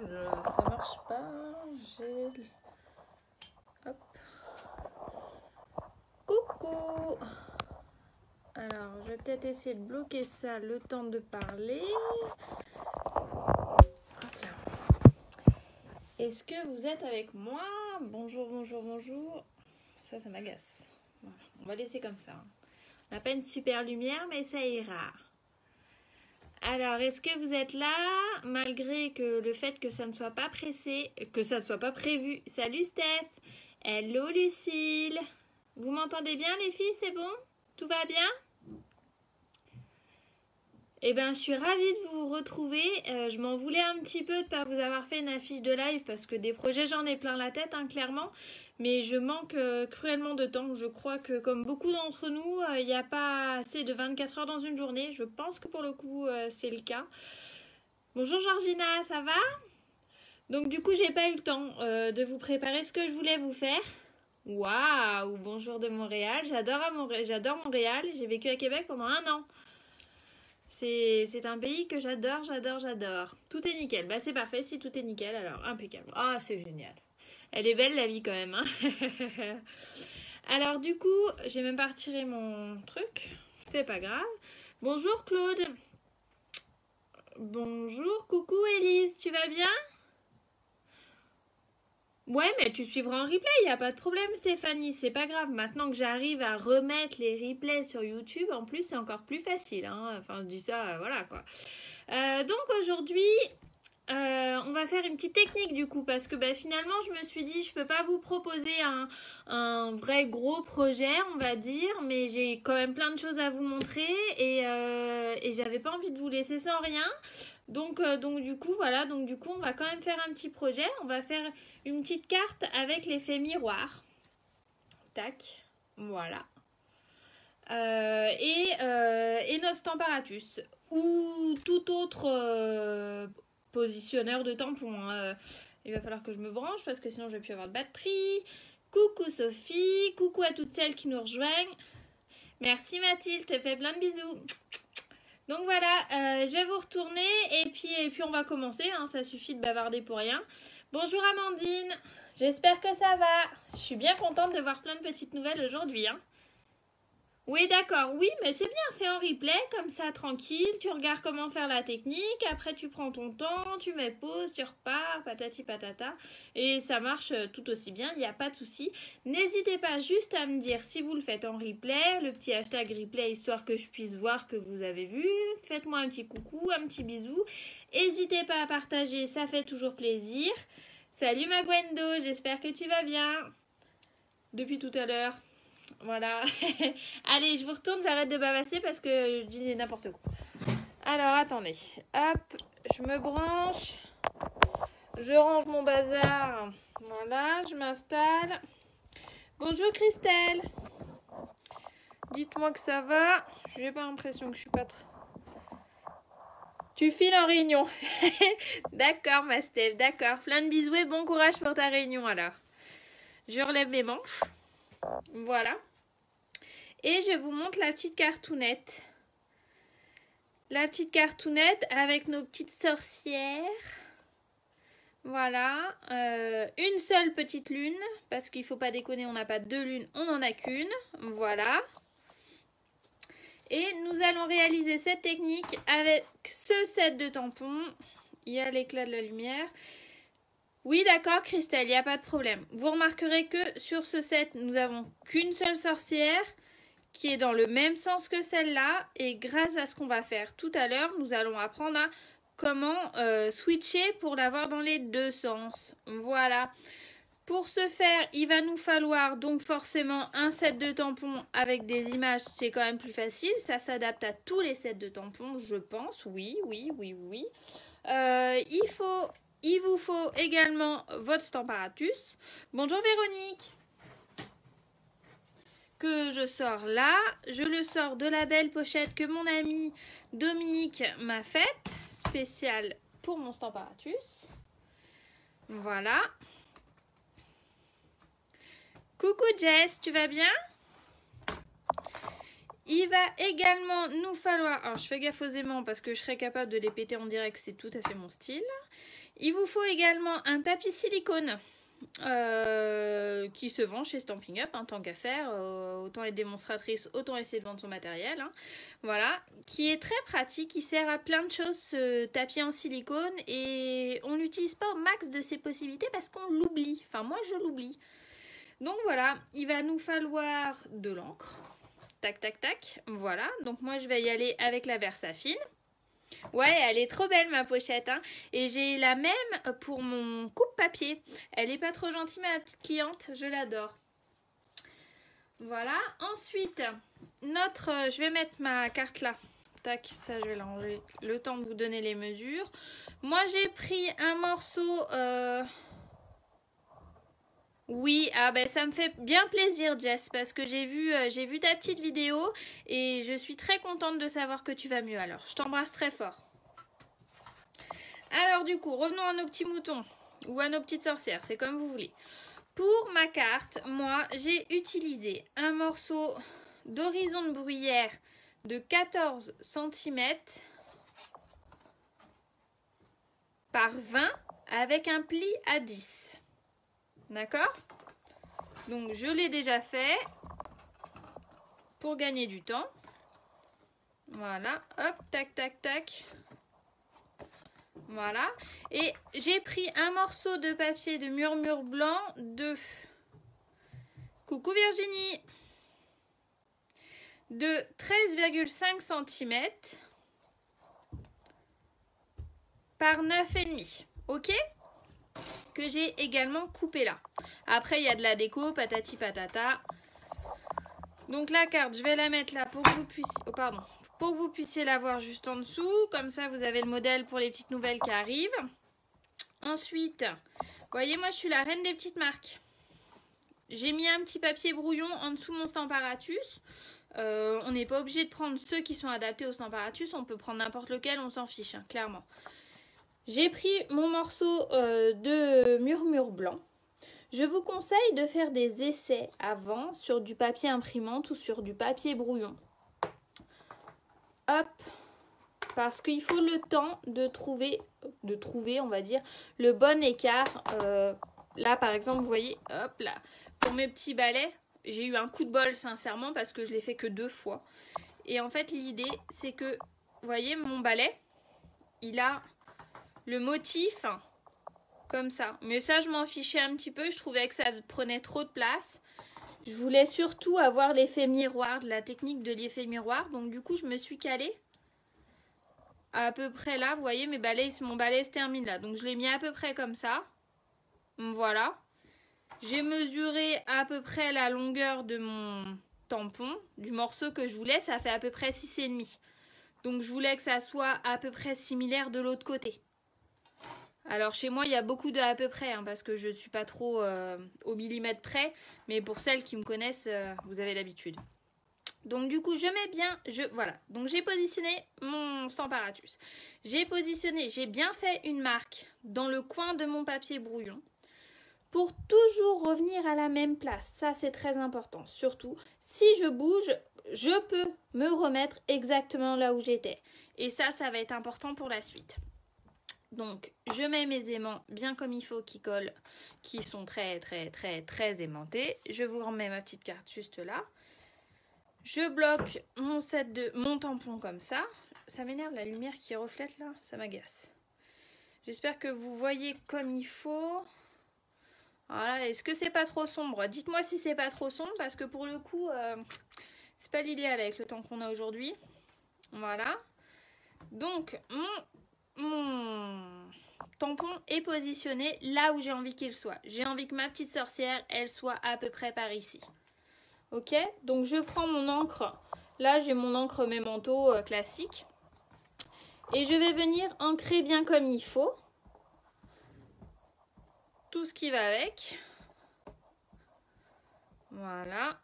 ça marche pas. Hop. Coucou. Alors, je vais peut-être essayer de bloquer ça le temps de parler. Est-ce que vous êtes avec moi? Bonjour, bonjour, bonjour. Ça m'agace. Voilà, on va laisser comme ça. On n'a pas une super lumière, mais ça ira. Alors, est-ce que vous êtes là, malgré que le fait que ça ne soit pas pressé, que ça ne soit pas prévu? Salut Steph. Hello Lucille. Vous m'entendez bien les filles, c'est bon? Tout va bien? Eh bien, je suis ravie de vous retrouver. Je m'en voulais un petit peu de ne pas vous avoir fait une affiche de live parce que des projets, j'en ai plein la tête, hein, clairement. Mais je manque cruellement de temps. Je crois que comme beaucoup d'entre nous, il n'y a pas assez de 24 heures dans une journée. Je pense que pour le coup, c'est le cas. Bonjour Georgina, ça va? Donc du coup, j'ai pas eu le temps de vous préparer ce que je voulais vous faire. Waouh, bonjour de Montréal. J'adore Montréal. J'ai vécu à Québec pendant 1 an. C'est un pays que j'adore, j'adore, j'adore. Tout est nickel. Bah c'est parfait, si tout est nickel, alors impeccable. Ah, c'est génial. Elle est belle la vie quand même, hein. Alors du coup, j'ai même pas retiré mon truc. C'est pas grave. Bonjour Claude. Bonjour, coucou Élise, tu vas bien? Ouais, mais tu suivras en replay, il n'y a pas de problème Stéphanie, c'est pas grave. Maintenant que j'arrive à remettre les replays sur YouTube, en plus c'est encore plus facile, hein. Enfin, je dis ça, voilà quoi. Donc aujourd'hui, on va faire une petite technique du coup, parce que bah, finalement je me suis dit je peux pas vous proposer un vrai gros projet, on va dire, mais j'ai quand même plein de choses à vous montrer et j'avais pas envie de vous laisser sans rien. Donc du coup, voilà, on va quand même faire un petit projet. On va faire une petite carte avec l'effet miroir. Tac, voilà. Et notre Stamparatus. Ou tout autre positionneur de tampon. Il va falloir que je me branche parce que sinon je vais plus avoir de batterie. Coucou Sophie, coucou à toutes celles qui nous rejoignent. Merci Mathilde, je te fais plein de bisous. Donc voilà, je vais vous retourner et puis on va commencer, hein, ça suffit de bavarder pour rien. Bonjour Amandine, j'espère que ça va. Je suis bien contente de voir plein de petites nouvelles aujourd'hui, hein. Oui, d'accord, oui, mais c'est bien, fait en replay, comme ça, tranquille, tu regardes comment faire la technique, après tu prends ton temps, tu mets pause, tu repars, patati patata, et ça marche tout aussi bien, il n'y a pas de souci. N'hésitez pas juste à me dire si vous le faites en replay, le petit hashtag replay, histoire que je puisse voir que vous avez vu, faites-moi un petit coucou, un petit bisou, n'hésitez pas à partager, ça fait toujours plaisir. Salut ma Gwendo, j'espère que tu vas bien, depuis tout à l'heure. Voilà. Allez, je vous retourne, j'arrête de bavasser parce que je dis n'importe quoi. Alors, attendez. Hop, je me branche. Je range mon bazar. Voilà, je m'installe. Bonjour Christelle. Dites-moi que ça va. J'ai pas l'impression que je suis pas très... Tu files en réunion. D'accord, ma Steph, d'accord. Plein de bisous et bon courage pour ta réunion alors. Je relève mes manches. Voilà. Et je vous montre la petite cartoonette. La petite cartoonette avec nos petites sorcières. Voilà. Une seule petite lune. Parce qu'il ne faut pas déconner, on n'a pas 2 lunes, on n'en a qu'une. Voilà. Et nous allons réaliser cette technique avec ce set de tampons. Il y a l'éclat de la lumière. Oui, d'accord, Christelle, il n'y a pas de problème. Vous remarquerez que sur ce set, nous n'avons qu'une seule sorcière qui est dans le même sens que celle-là. Et grâce à ce qu'on va faire tout à l'heure, nous allons apprendre à comment switcher pour l'avoir dans les deux sens. Voilà. Pour ce faire, il va nous falloir donc forcément un set de tampons avec des images. C'est quand même plus facile. Ça s'adapte à tous les sets de tampons, je pense. Oui. Il vous faut également votre Stamparatus. Bonjour Véronique. Que je sors là. Je le sors de la belle pochette que mon ami Dominique m'a faite. Spéciale pour mon Stamparatus. Voilà. Coucou Jess, tu vas bien? Il va également nous falloir... Alors je fais gaffe aux aimants parce que je serais capable de les péter en direct, c'est tout à fait mon style. Il vous faut également un tapis silicone qui se vend chez Stampin' Up, hein, tant qu'à faire. Autant être démonstratrice, autant essayer de vendre son matériel. Hein. Voilà, qui est très pratique, qui sert à plein de choses, ce tapis en silicone. Et on l'utilise pas au max de ses possibilités parce qu'on l'oublie. Enfin, moi, je l'oublie. Donc voilà, il va nous falloir de l'encre. Tac, tac, tac. Voilà, donc moi, je vais y aller avec la Versafine. Ouais, elle est trop belle ma pochette, hein. Et j'ai la même pour mon coupe-papier. Elle est pas trop gentille ma petite cliente, je l'adore. Voilà, ensuite, je vais mettre ma carte là. Tac, ça je vais l'enlever, le temps de vous donner les mesures. Moi j'ai pris un morceau... Oui, ah ben ça me fait bien plaisir Jess, parce que j'ai vu ta petite vidéo et je suis très contente de savoir que tu vas mieux alors. Je t'embrasse très fort. Alors du coup, revenons à nos petits moutons ou à nos petites sorcières, c'est comme vous voulez. Pour ma carte, moi j'ai utilisé un morceau d'horizon de bruyère de 14 cm par 20 avec un pli à 10. D'accord? Donc je l'ai déjà fait pour gagner du temps. Voilà, hop, tac, tac, tac. Voilà. Et j'ai pris un morceau de papier de murmure blanc de... Coucou Virginie! De 13,5 cm par 9,5. Ok? Que j'ai également coupé là. Après, il y a de la déco, patati patata. Donc la carte, je vais la mettre là pour que vous puissiez... Oh, pardon. Pour que vous puissiez la voir juste en dessous. Comme ça, vous avez le modèle pour les petites nouvelles qui arrivent. Ensuite, vous voyez, moi, je suis la reine des petites marques. J'ai mis un petit papier brouillon en dessous mon Stamparatus. On n'est pas obligé de prendre ceux qui sont adaptés au Stamparatus. On peut prendre n'importe lequel, on s'en fiche, hein, clairement. J'ai pris mon morceau de murmure blanc. Je vous conseille de faire des essais avant sur du papier imprimante ou sur du papier brouillon. Hop, parce qu'il faut le temps de trouver, on va dire, le bon écart. Là, par exemple, vous voyez, hop là, pour mes petits balais, j'ai eu un coup de bol, sincèrement, parce que je l'ai fait que 2 fois. Et en fait, l'idée, c'est que, vous voyez, mon balai, il a le motif comme ça. Mais ça, je m'en fichais un petit peu. Je trouvais que ça prenait trop de place. Je voulais surtout avoir l'effet miroir, de la technique de l'effet miroir. Donc, du coup, je me suis calée à peu près là. Vous voyez, mon balai se termine là. Donc, je l'ai mis à peu près comme ça. Voilà. J'ai mesuré à peu près la longueur de mon tampon, du morceau que je voulais. Ça fait à peu près 6,5. Donc, je voulais que ça soit à peu près similaire de l'autre côté. Alors chez moi il y a beaucoup de à peu près hein, parce que je ne suis pas trop au millimètre près, mais pour celles qui me connaissent, vous avez l'habitude. Donc du coup je mets bien, voilà, donc j'ai positionné mon Stamparatus. J'ai bien fait une marque dans le coin de mon papier brouillon pour toujours revenir à la même place. Ça c'est très important, surtout si je bouge, je peux me remettre exactement là où j'étais. Et ça va être important pour la suite. Donc, je mets mes aimants bien comme il faut qui collent, qui sont très, très, très, très aimantés. Je vous remets ma petite carte juste là. Je bloque mon tampon comme ça. Ça m'énerve la lumière qui reflète là, ça m'agace. J'espère que vous voyez comme il faut. Voilà, est-ce que c'est pas trop sombre? Dites-moi si c'est pas trop sombre parce que pour le coup, c'est pas l'idéal avec le temps qu'on a aujourd'hui. Voilà. Donc, mon tampon est positionné là où j'ai envie qu'il soit. J'ai envie que ma petite sorcière, elle soit à peu près par ici. Ok? Donc je prends mon encre. Là, j'ai mon encre Memento classique. Et je vais venir ancrer bien comme il faut. Tout ce qui va avec. Voilà.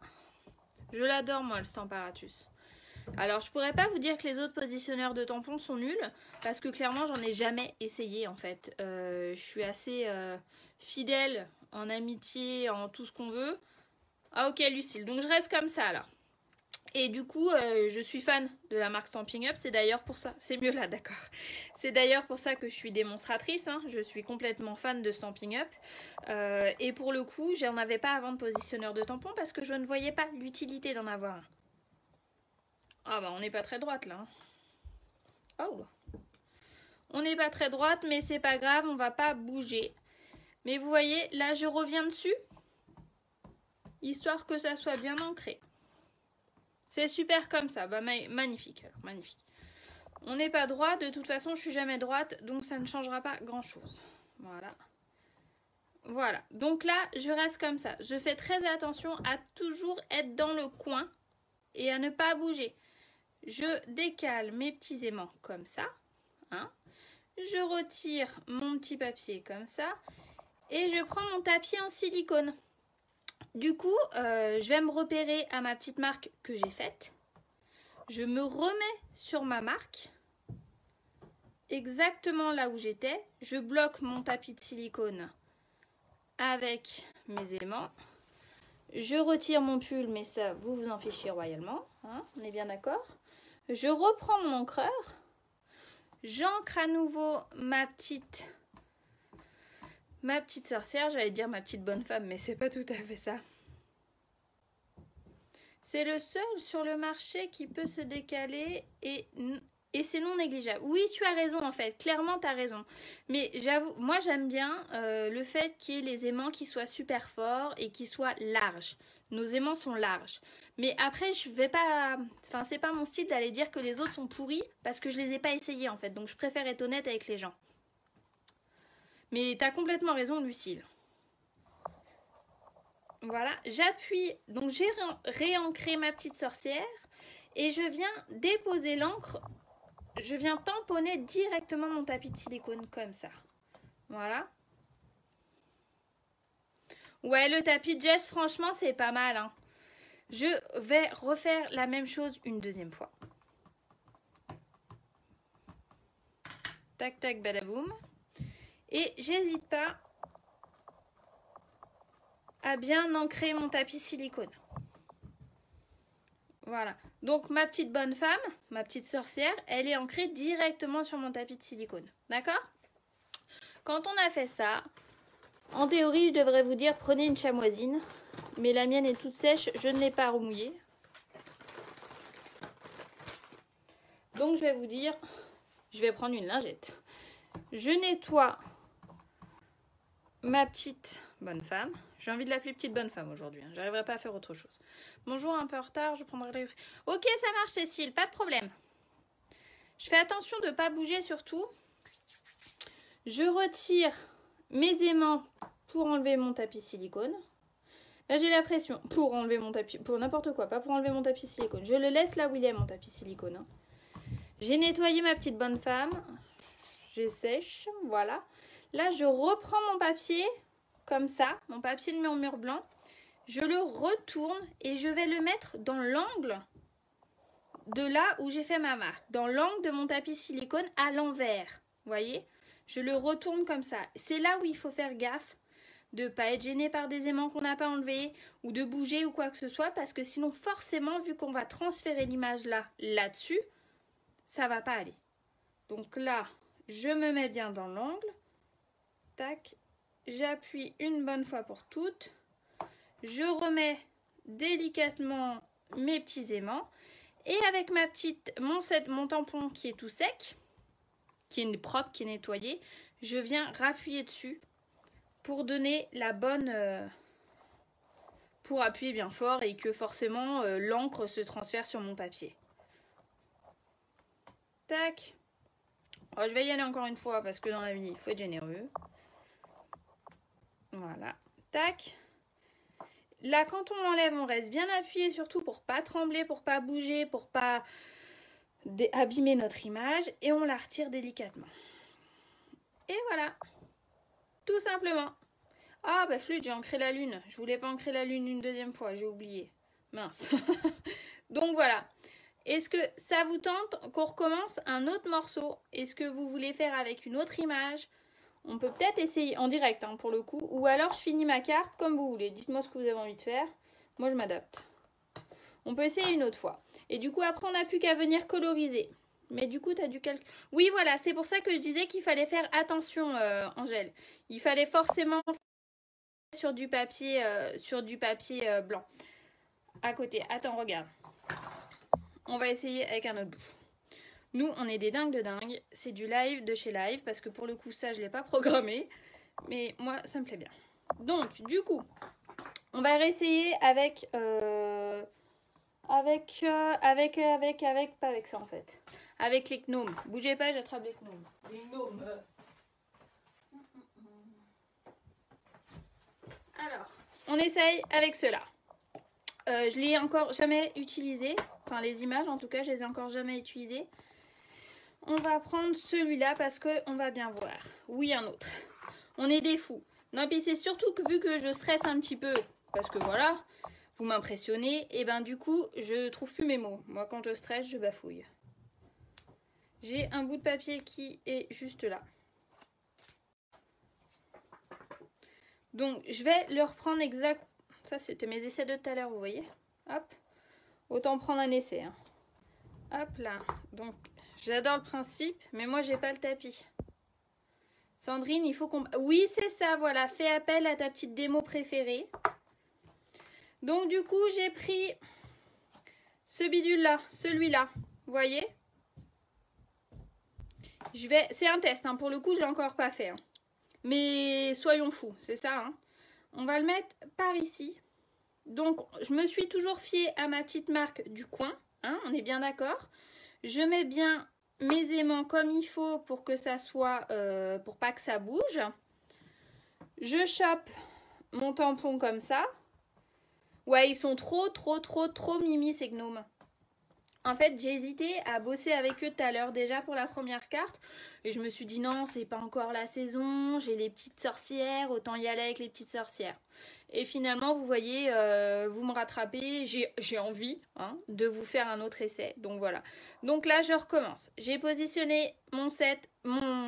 Je l'adore moi le Stamparatus. Alors, je pourrais pas vous dire que les autres positionneurs de tampons sont nuls, parce que clairement, j'en ai jamais essayé en fait. Je suis assez fidèle en amitié, en tout ce qu'on veut. Ah ok, Lucille. Donc, je reste comme ça là. Et du coup, je suis fan de la marque Stampin' Up. C'est d'ailleurs pour ça. C'est mieux là, d'accord. C'est d'ailleurs pour ça que je suis démonstratrice. Hein. Je suis complètement fan de Stampin' Up. Et pour le coup, j'en avais pas avant de positionneur de tampon parce que je ne voyais pas l'utilité d'en avoir un. Ah bah, on n'est pas très droite là. Hein. Oh. On n'est pas très droite, mais c'est pas grave, on va pas bouger. Mais vous voyez, là, je reviens dessus. Histoire que ça soit bien ancré. C'est super comme ça, bah, magnifique, alors, magnifique. On n'est pas droit, de toute façon je suis jamais droite, donc ça ne changera pas grand chose. Voilà. Voilà, donc là je reste comme ça. Je fais très attention à toujours être dans le coin et à ne pas bouger. Je décale mes petits aimants comme ça. Hein. Je retire mon petit papier comme ça. Et je prends mon tapis en silicone. Du coup, je vais me repérer à ma petite marque que j'ai faite. Je me remets sur ma marque, exactement là où j'étais. Je bloque mon tapis de silicone avec mes aimants. Je retire mon pull, mais ça, vous vous en fichez royalement. Hein, on est bien d'accord. Je reprends mon encreur. J'ancre à nouveau ma petite sorcière. J'allais dire ma petite bonne femme, mais c'est pas tout à fait ça. C'est le seul sur le marché qui peut se décaler et c'est non négligeable. Oui, tu as raison en fait. Clairement, tu as raison. Mais j'avoue, moi j'aime bien le fait qu'il y ait les aimants qui soient super forts et qui soient larges. Nos aimants sont larges. Mais après, je vais pas... Enfin, c'est pas mon style d'aller dire que les autres sont pourris parce que je les ai pas essayés en fait. Donc je préfère être honnête avec les gens. Mais tu as complètement raison, Lucille. Voilà, j'appuie, donc j'ai réancré ma petite sorcière et je viens déposer l'encre, je viens tamponner directement mon tapis de silicone comme ça. Voilà. Ouais, le tapis de Jess, franchement, c'est pas mal. Hein. Je vais refaire la même chose une deuxième fois. Tac, tac, badaboum. Et j'hésite pas à bien ancrer mon tapis silicone. Voilà. Donc ma petite bonne femme, ma petite sorcière, elle est ancrée directement sur mon tapis de silicone. D'accord? Quand on a fait ça, en théorie, je devrais vous dire prenez une chamoisine. Mais la mienne est toute sèche, je ne l'ai pas remouillée. Donc je vais vous dire, je vais prendre une lingette. Je nettoie ma petite bonne femme. J'ai envie de l'appeler petite bonne femme aujourd'hui. Hein. J'arriverai pas à faire autre chose. Bonjour, un peu en retard, je prendrai les... Ok, ça marche Cécile, pas de problème. Je fais attention de ne pas bouger surtout. Je retire mes aimants pour enlever mon tapis silicone. Là, j'ai la pression pour enlever mon tapis, pour n'importe quoi, pas pour enlever mon tapis silicone. Je le laisse là où il est, mon tapis silicone. Hein. J'ai nettoyé ma petite bonne femme. Je sèche, voilà. Là, je reprends mon papier, comme ça, mon papier de mon mur blanc. Je le retourne et je vais le mettre dans l'angle de là où j'ai fait ma marque. Dans l'angle de mon tapis silicone à l'envers. Vous voyez? Je le retourne comme ça. C'est là où il faut faire gaffe de ne pas être gêné par des aimants qu'on n'a pas enlevés ou de bouger ou quoi que ce soit parce que sinon forcément vu qu'on va transférer l'image là-dessus, ça va pas aller. Donc là, je me mets bien dans l'angle. Tac. J'appuie une bonne fois pour toutes. Je remets délicatement mes petits aimants et avec mon tampon qui est tout sec, qui est propre, qui est nettoyé, je viens rappuyer dessus pour donner la bonne... pour appuyer bien fort et que forcément l'encre se transfère sur mon papier. Tac. Oh, je vais y aller encore une fois parce que dans la vie, il faut être généreux. Voilà. Tac. Là, quand on l'enlève, on reste bien appuyé surtout pour pas trembler, pour pas bouger, pour pas abîmer notre image. Et on la retire délicatement. Et voilà. Tout simplement. Ah, bah flûte, j'ai ancré la lune. Je voulais pas ancrer la lune une deuxième fois, j'ai oublié. Mince. Donc voilà. Est-ce que ça vous tente qu'on recommence un autre morceau? Est-ce que vous voulez faire avec une autre image? On peut peut-être essayer en direct hein, pour le coup. Ou alors je finis ma carte comme vous voulez. Dites-moi ce que vous avez envie de faire. Moi je m'adapte. On peut essayer une autre fois. Et du coup, après, on n'a plus qu'à venir coloriser. Mais du coup, tu as dû calculer. Oui, voilà, c'est pour ça que je disais qu'il fallait faire attention, Angèle. Il fallait forcément sur du papier, blanc. À côté. Attends, regarde. On va essayer avec un autre bout. Nous, on est des dingues de dingues. C'est du live de chez Live. Parce que pour le coup, ça, je ne l'ai pas programmé. Mais moi, ça me plaît bien. Donc, du coup, on va réessayer avec... pas avec ça en fait. Avec les gnomes. Bougez pas, j'attrape les gnomes. Les gnomes. Alors, on essaye avec cela. Je l'ai encore jamais utilisé. Enfin, les images en tout cas, je les ai encore jamais utilisées. On va prendre celui-là parce qu'on va bien voir. Oui, un autre. On est des fous. Non, puis c'est surtout que vu que je stresse un petit peu, parce que voilà, vous m'impressionnez, et ben du coup, je trouve plus mes mots. Moi, quand je stresse, je bafouille. J'ai un bout de papier qui est juste là. Donc, je vais le reprendre exact. Ça, c'était mes essais de tout à l'heure, vous voyez. Hop. Autant prendre un essai. Hein. Hop là. Donc, j'adore le principe, mais moi, j'ai pas le tapis. Sandrine, il faut qu'on... Oui, c'est ça, voilà. Fais appel à ta petite démo préférée. Donc, du coup, j'ai pris ce bidule-là, celui-là. Vous voyez? C'est un test, hein. Pour le coup, je l'ai encore pas fait. Hein. Mais soyons fous, c'est ça. Hein. On va le mettre par ici. Donc, je me suis toujours fiée à ma petite marque du coin. Hein, on est bien d'accord. Je mets bien mes aimants comme il faut pour que ça soit... pour pas que ça bouge. Je chope mon tampon comme ça. Ouais, ils sont trop mimi ces gnomes. En fait, j'ai hésité à bosser avec eux tout à l'heure déjà pour la première carte. Et je me suis dit non, c'est pas encore la saison, j'ai les petites sorcières, autant y aller avec les petites sorcières. Et finalement, vous voyez, vous me rattrapez, j'ai envie de vous faire un autre essai. Donc voilà. Donc là, je recommence. J'ai positionné mon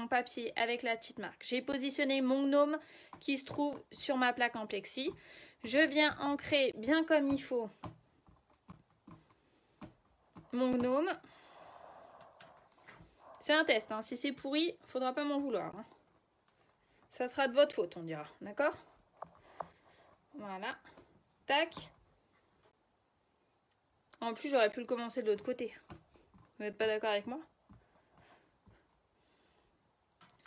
papier avec la petite marque. J'ai positionné mon gnome qui se trouve sur ma plaque en plexi. Je viens ancrer bien comme il faut mon gnome. C'est un test, hein. Si c'est pourri, faudra pas m'en vouloir. Hein. Ça sera de votre faute, on dira. D'accord? Voilà. Tac. En plus, j'aurais pu le commencer de l'autre côté. Vous n'êtes pas d'accord avec moi?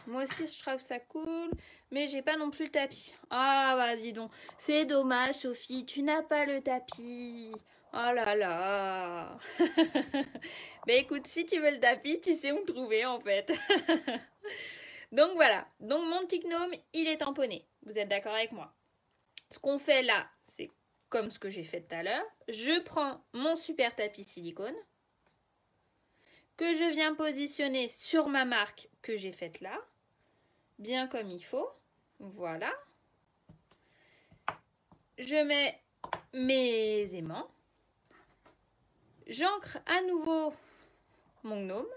Moi aussi, je trouve ça cool. Mais j'ai pas non plus le tapis. Ah, bah dis donc. C'est dommage, Sophie. Tu n'as pas le tapis. Oh là là. Mais écoute, si tu veux le tapis, tu sais où me trouver en fait. Donc voilà. Donc mon petit gnome, il est tamponné. Vous êtes d'accord avec moi? Ce qu'on fait là, c'est comme ce que j'ai fait tout à l'heure. Je prends mon super tapis silicone que je viens positionner sur ma marque que j'ai faite là. Bien comme il faut. Voilà. Je mets mes aimants. J'ancre à nouveau mon gnome.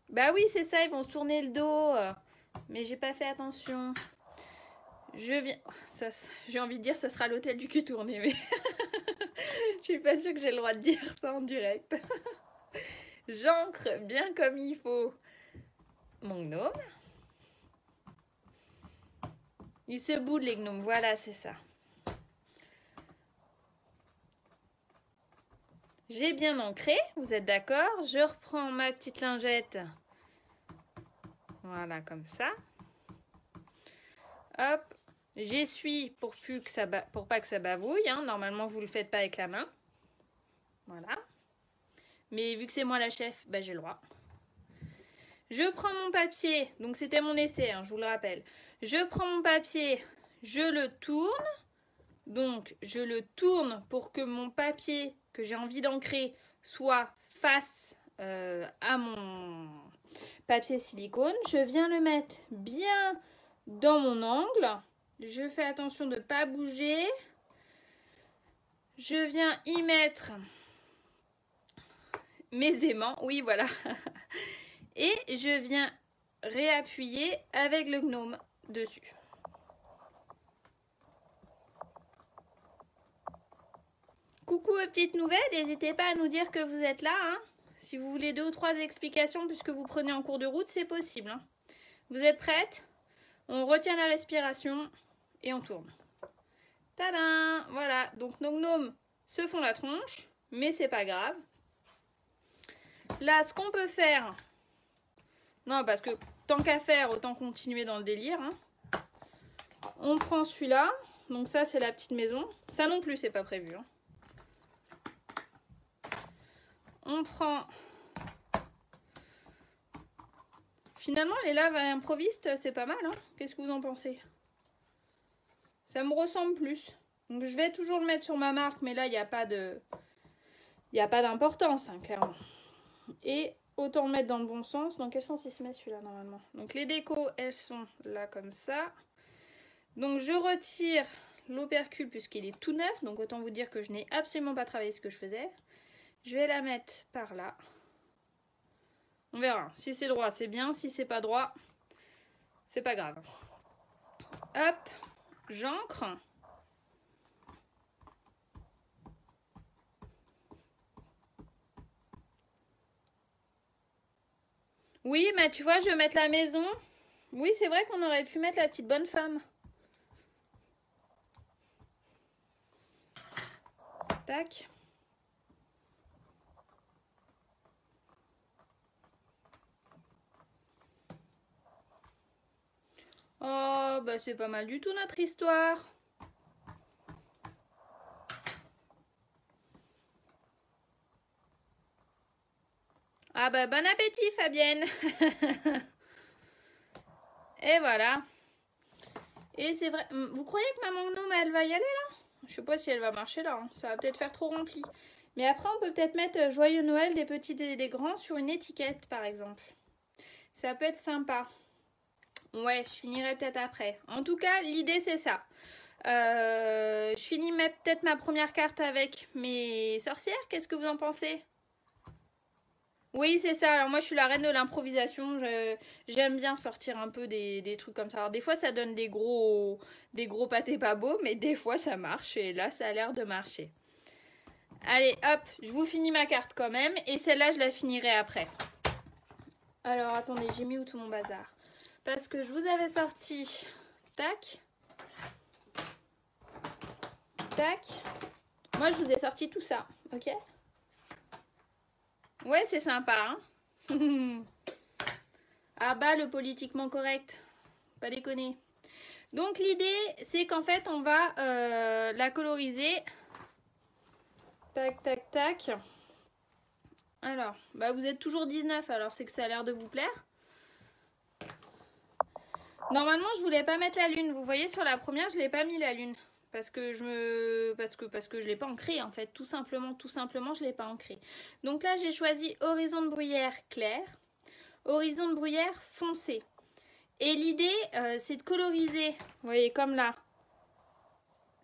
Bah oui, c'est ça, ils vont se tourner le dos. Mais j'ai pas fait attention. Je viens... J'ai envie de dire ça sera l'hôtel du cul tourné, mais... Je suis pas sûre que j'ai le droit de dire ça en direct. J'ancre bien comme il faut mon gnome. Ils se boudent les gnomes, voilà, c'est ça. J'ai bien ancré, vous êtes d'accord? Je reprends ma petite lingette. Voilà, comme ça. Hop, j'essuie pour pas que ça bavouille. Hein. Normalement, vous le faites pas avec la main. Voilà. Mais vu que c'est moi la chef, bah, j'ai le droit. Je prends mon papier. Donc, c'était mon essai, hein, je vous le rappelle. Je prends mon papier, je le tourne. Donc, je le tourne pour que mon papier que j'ai envie d'ancrer soit face à mon papier silicone. Je viens le mettre bien dans mon angle. Je fais attention de ne pas bouger. Je viens y mettre mes aimants. Oui, voilà. Et je viens réappuyer avec le gnome dessus. coucou aux petites nouvelles, n'hésitez pas à nous dire que vous êtes là. Hein. Si vous voulez 2 ou 3 explications puisque vous prenez en cours de route, c'est possible. Hein. Vous êtes prêtes? On retient la respiration et on tourne. Tadam! Voilà, donc nos gnomes se font la tronche, mais c'est pas grave. Là, ce qu'on peut faire... Non, parce que tant qu'à faire, autant continuer dans le délire. Hein. On prend celui-là. Donc ça, c'est la petite maison. Ça non plus, c'est pas prévu. Hein. On prend... Finalement, les laves improvistes, c'est pas mal. Hein. Qu'est-ce que vous en pensez? Ça me ressemble plus. Donc je vais toujours le mettre sur ma marque, mais là, il n'y a pas de... Il n'y a pas d'importance, hein, clairement. Et autant le mettre dans le bon sens. Dans quel sens il se met celui-là, normalement? Donc les décos, elles sont là, comme ça. Donc je retire l'opercule puisqu'il est tout neuf. Donc autant vous dire que je n'ai absolument pas travaillé ce que je faisais. Je vais la mettre par là. On verra. Si c'est droit, c'est bien. Si c'est pas droit, c'est pas grave. Hop, j'ancre. Oui, mais tu vois, je vais mettre la maison. Oui, c'est vrai qu'on aurait pu mettre la petite bonne femme. Tac. Oh, bah c'est pas mal du tout notre histoire. Ah bah bon appétit Fabienne. Et voilà. Et c'est vrai, vous croyez que maman gnome elle va y aller là? Je sais pas si elle va marcher là, hein. Ça va peut-être faire trop rempli. Mais après on peut peut-être mettre Joyeux Noël des petits et des grands sur une étiquette par exemple. Ça peut être sympa. Ouais, je finirai peut-être après. En tout cas, l'idée c'est ça. Je finis peut-être ma première carte avec mes sorcières. Qu'est-ce que vous en pensez? Oui, c'est ça. Alors moi, je suis la reine de l'improvisation. J'aime bien sortir un peu des trucs comme ça. Alors des fois, ça donne des gros pâtés pas beaux, mais des fois, ça marche. Et là, ça a l'air de marcher. Allez, hop, je vous finis ma carte quand même. Et celle-là, je la finirai après. Alors, attendez, j'ai mis où tout mon bazar? Parce que je vous avais sorti... Tac. Tac. Moi, je vous ai sorti tout ça, ok? Ouais, c'est sympa, hein. Ah bah, le politiquement correct. Pas déconner. Donc, l'idée, c'est qu'en fait, on va la coloriser. Tac, tac, tac. Alors, bah, vous êtes toujours 19, alors c'est que ça a l'air de vous plaire. Normalement, je voulais pas mettre la lune. Vous voyez, sur la première, je l'ai pas mis la lune. Parce que je l'ai pas ancré en fait, tout simplement, je l'ai pas ancré. Donc là, j'ai choisi horizon de bruyère clair, horizon de bruyère foncé. Et l'idée, c'est de coloriser, vous voyez, comme là,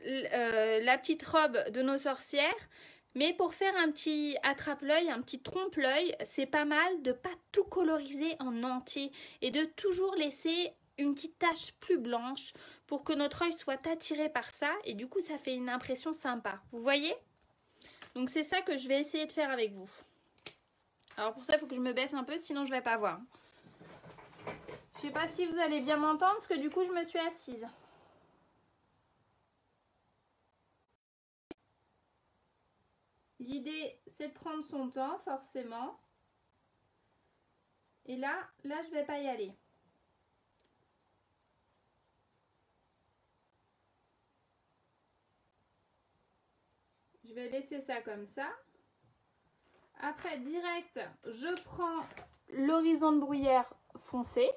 la petite robe de nos sorcières. Mais pour faire un petit attrape-l'œil, un petit trompe-l'œil, c'est pas mal de pas tout coloriser en entier et de toujours laisser une petite tache plus blanche pour que notre œil soit attiré par ça et du coup ça fait une impression sympa. Vous voyez? Donc c'est ça que je vais essayer de faire avec vous. Alors pour ça il faut que je me baisse un peu sinon je vais pas voir. Je sais pas si vous allez bien m'entendre parce que du coup je me suis assise. L'idée c'est de prendre son temps forcément. Et là je vais pas y aller. Je vais laisser ça comme ça. Après, direct, je prends l'horizon de bruyère foncé.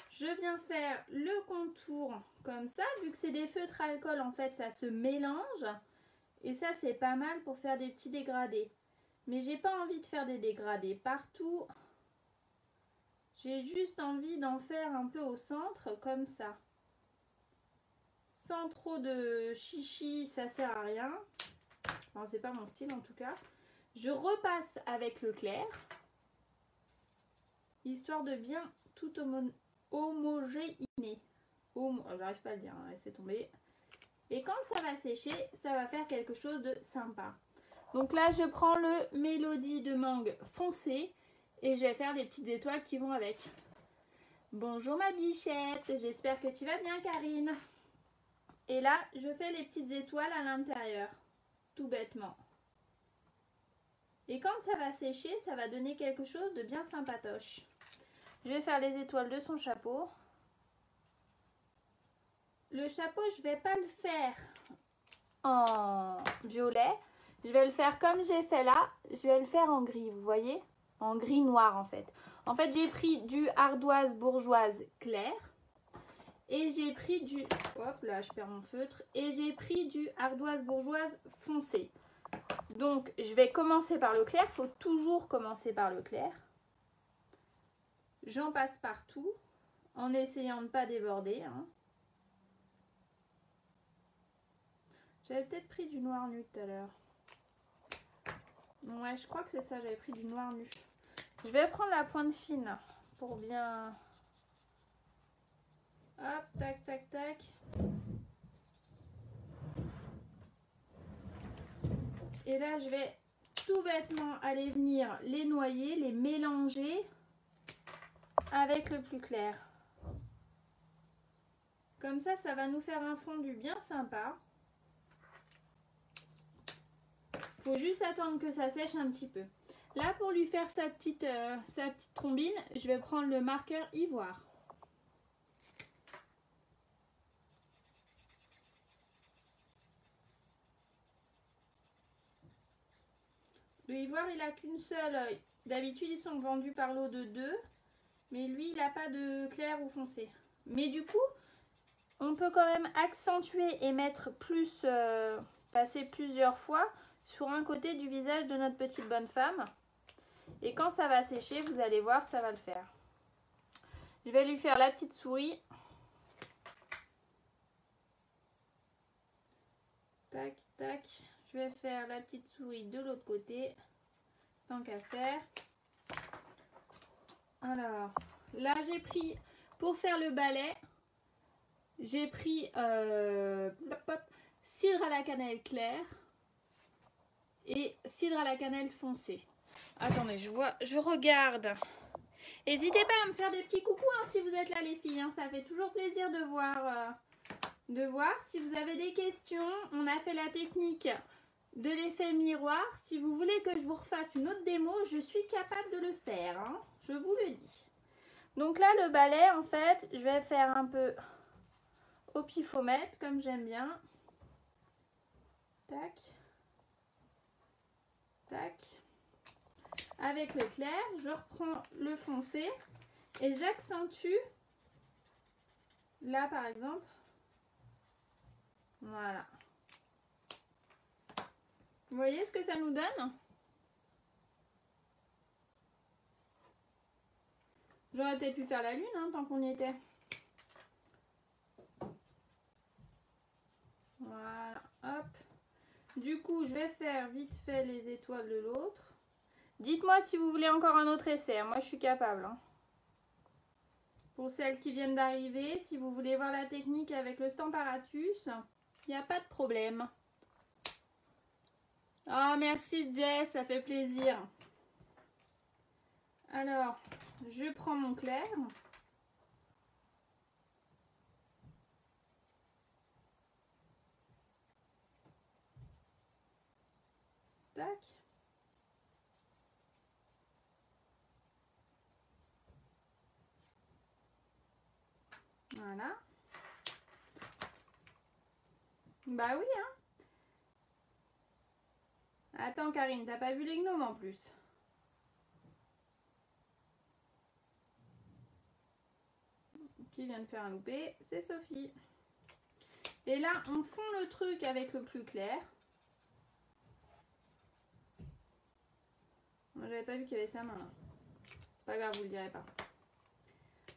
Je viens faire le contour comme ça. Vu que c'est des feutres alcool, en fait, ça se mélange. Et ça, c'est pas mal pour faire des petits dégradés. Mais j'ai pas envie de faire des dégradés partout. J'ai juste envie d'en faire un peu au centre, comme ça. Sans trop de chichi, ça sert à rien. Enfin, c'est pas mon style en tout cas. Je repasse avec le clair. Histoire de bien tout homogénéer. J'arrive pas à le dire, hein, laissez tomber. Et quand ça va sécher, ça va faire quelque chose de sympa. Donc là, je prends le Mélodie de mangue foncé et je vais faire les petites étoiles qui vont avec. Bonjour ma bichette, j'espère que tu vas bien Karine. Et là, je fais les petites étoiles à l'intérieur, tout bêtement. Et quand ça va sécher, ça va donner quelque chose de bien sympatoche. Je vais faire les étoiles de son chapeau. Le chapeau, je vais pas le faire en violet. Je vais le faire comme j'ai fait là. Je vais le faire en gris, vous voyez? En gris noir en fait. En fait, j'ai pris du ardoise bourgeoise clair. Et j'ai pris du... Hop, là, je perds mon feutre. Et j'ai pris du ardoise bourgeoise foncé. Donc, je vais commencer par le clair. Il faut toujours commencer par le clair. J'en passe partout. En essayant de ne pas déborder. Hein. J'avais peut-être pris du noir nu tout à l'heure. Ouais, je crois que c'est ça. J'avais pris du noir nu. Je vais prendre la pointe fine pour bien... Hop, tac, tac, tac. Et là, je vais tout bêtement aller venir les noyer, les mélanger avec le plus clair. Comme ça, ça va nous faire un fondu bien sympa. Il faut juste attendre que ça sèche un petit peu. Là, pour lui faire sa petite trombine, je vais prendre le marqueur ivoire. Le ivoire, il n'a qu'une seule. D'habitude, ils sont vendus par lot de 2. Mais lui, il n'a pas de clair ou foncé. Mais du coup, on peut quand même accentuer et mettre plus, passer plusieurs fois sur un côté du visage de notre petite bonne femme. Et quand ça va sécher, vous allez voir, ça va le faire. Je vais lui faire la petite souris. Tac, tac. Je vais faire la petite souris de l'autre côté. Tant qu'à faire. Alors, là j'ai pris, pour faire le balai, j'ai pris cidre à la cannelle claire et cidre à la cannelle foncée. Attendez, je regarde. N'hésitez pas à me faire des petits coucous hein, si vous êtes là les filles. Hein, ça fait toujours plaisir de voir. Si vous avez des questions. On a fait la technique de l'effet miroir. Si vous voulez que je vous refasse une autre démo, je suis capable de le faire. Hein, je vous le dis. Donc là, le balai, en fait, je vais faire un peu au pifomètre, comme j'aime bien. Tac. Tac. Avec le clair, je reprends le foncé et j'accentue. Là, par exemple. Voilà. Vous voyez ce que ça nous donne? J'aurais peut-être pu faire la lune, hein, tant qu'on y était. Voilà, hop. Du coup, je vais faire vite fait les étoiles de l'autre. Dites-moi si vous voulez encore un autre essai. Moi, je suis capable. Hein. Pour celles qui viennent d'arriver, si vous voulez voir la technique avec le Stamparatus, il n'y a pas de problème. Ah, merci Jess, ça fait plaisir. Alors, je prends mon clair. Tac. Voilà. Bah oui, hein. Attends, Karine, t'as pas vu les gnomes en plus. Qui vient de faire un loupé? C'est Sophie. Et là, on fond le truc avec le plus clair. Moi, j'avais pas vu qu'il y avait sa main là. C'est pas grave, vous le direz pas.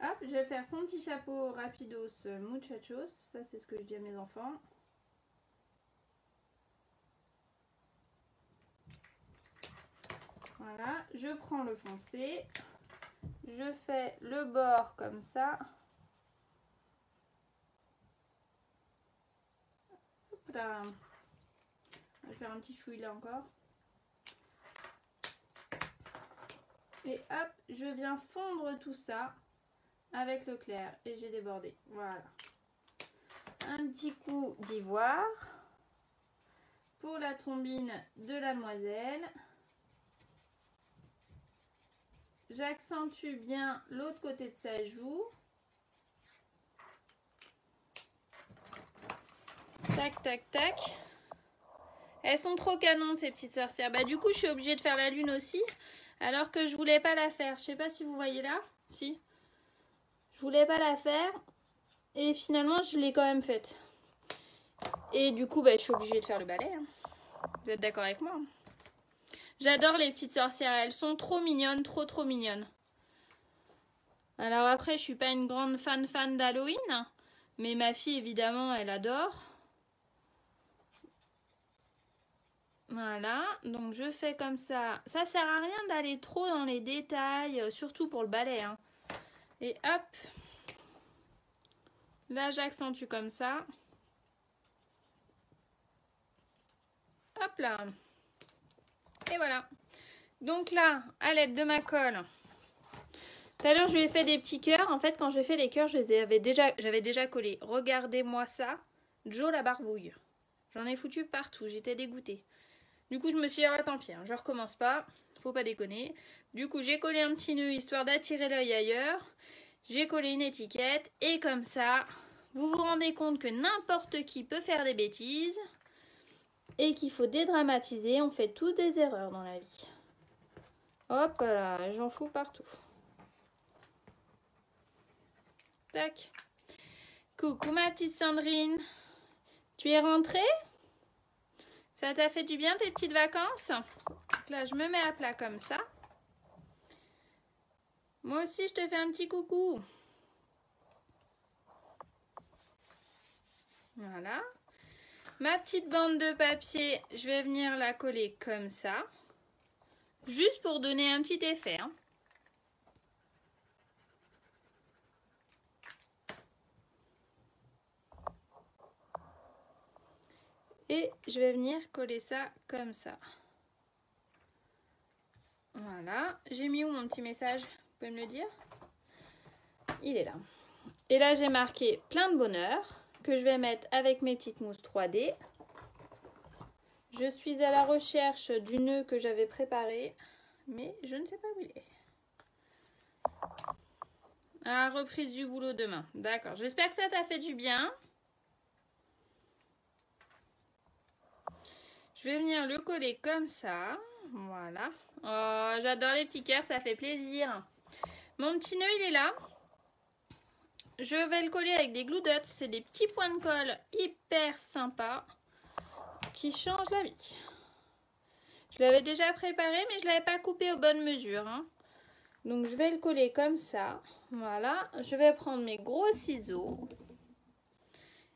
Hop, je vais faire son petit chapeau rapidos muchachos. Ça, c'est ce que je dis à mes enfants. Voilà, je prends le foncé. Je fais le bord comme ça. Là. On va faire un petit chouille là encore. Et hop, je viens fondre tout ça avec le clair. Et j'ai débordé. Voilà. Un petit coup d'ivoire pour la trombine de la demoiselle. J'accentue bien l'autre côté de sa joue. Tac, tac, tac. Elles sont trop canons ces petites sorcières. Bah du coup je suis obligée de faire la lune aussi. Alors que je voulais pas la faire. Je sais pas si vous voyez là. Si. Je voulais pas la faire. Et finalement je l'ai quand même faite. Et du coup bah, je suis obligée de faire le balai. Hein. Vous êtes d'accord avec moi? J'adore les petites sorcières. Elles sont trop mignonnes. Trop mignonnes. Alors après je suis pas une grande fan d'Halloween. Mais ma fille évidemment elle adore. Voilà, donc je fais comme ça. Ça sert à rien d'aller trop dans les détails, surtout pour le balai. Hein. Et hop, là j'accentue comme ça. Hop là. Et voilà. Donc là, à l'aide de ma colle. Tout à l'heure, je lui ai fait des petits cœurs. En fait, quand j'ai fait les cœurs, j'avais déjà collés. Regardez-moi ça. Joe la barbouille. J'en ai foutu partout. J'étais dégoûtée. Du coup, je me suis dit, ah, tant pis, hein, je recommence pas. Faut pas déconner. Du coup, j'ai collé un petit nœud histoire d'attirer l'œil ailleurs. J'ai collé une étiquette. Et comme ça, vous vous rendez compte que n'importe qui peut faire des bêtises. Et qu'il faut dédramatiser. On fait tous des erreurs dans la vie. Hop là, j'en fous partout. Tac. Coucou ma petite Sandrine. Tu es rentrée ? Ça t'a fait du bien tes petites vacances? Donc là, je me mets à plat comme ça. Moi aussi, je te fais un petit coucou. Voilà. Ma petite bande de papier, je vais venir la coller comme ça. Juste pour donner un petit effet. Hein. Et je vais venir coller ça comme ça. Voilà. J'ai mis où mon petit message? Vous pouvez me le dire? Il est là. Et là, j'ai marqué plein de bonheur que je vais mettre avec mes petites mousses 3D. Je suis à la recherche du nœud que j'avais préparé, mais je ne sais pas où il est. Ah, reprise du boulot demain. D'accord. J'espère que ça t'a fait du bien. Je vais venir le coller comme ça. Voilà. Oh, j'adore les petits cœurs, ça fait plaisir. Mon petit nœud, il est là. Je vais le coller avec des glue dots. C'est des petits points de colle hyper sympas qui changent la vie. Je l'avais déjà préparé, mais je ne l'avais pas coupé aux bonnes mesures. Hein. Donc, je vais le coller comme ça. Voilà. Je vais prendre mes gros ciseaux.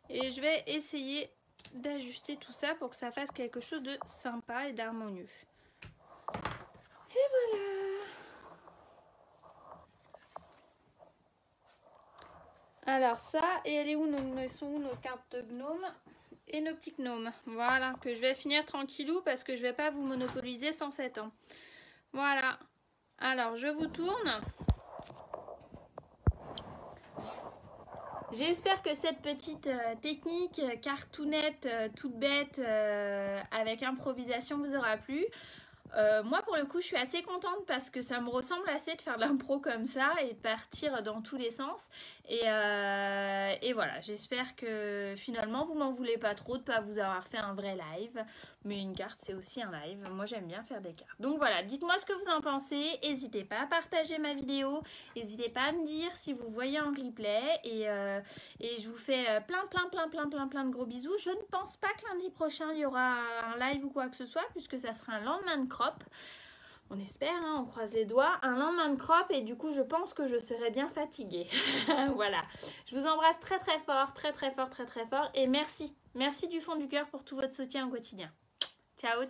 Et je vais essayer d'ajuster tout ça pour que ça fasse quelque chose de sympa et d'harmonieux. Et voilà. Alors ça, et elle est où sont où nos cartes de gnomes et nos petits gnomes. Voilà, que je vais finir tranquillou parce que je vais pas vous monopoliser 107 ans. Voilà. Alors, je vous tourne. J'espère que cette petite technique cartoonette toute bête avec improvisation vous aura plu. Moi pour le coup je suis assez contente parce que ça me ressemble assez de faire de l'impro comme ça et de partir dans tous les sens et voilà, j'espère que finalement vous m'en voulez pas trop de pas vous avoir fait un vrai live, mais une carte c'est aussi un live, moi j'aime bien faire des cartes. Donc voilà, dites-moi ce que vous en pensez, n'hésitez pas à partager ma vidéo, n'hésitez pas à me dire si vous voyez en replay et je vous fais plein de gros bisous. Je ne pense pas que lundi prochain il y aura un live ou quoi que ce soit puisque ça sera un lendemain de crop. On espère, hein, on croise les doigts. Un lendemain de crop et du coup je pense que je serai bien fatiguée. Voilà. Je vous embrasse très fort, très fort et merci. Merci du fond du cœur pour tout votre soutien au quotidien. Ciao.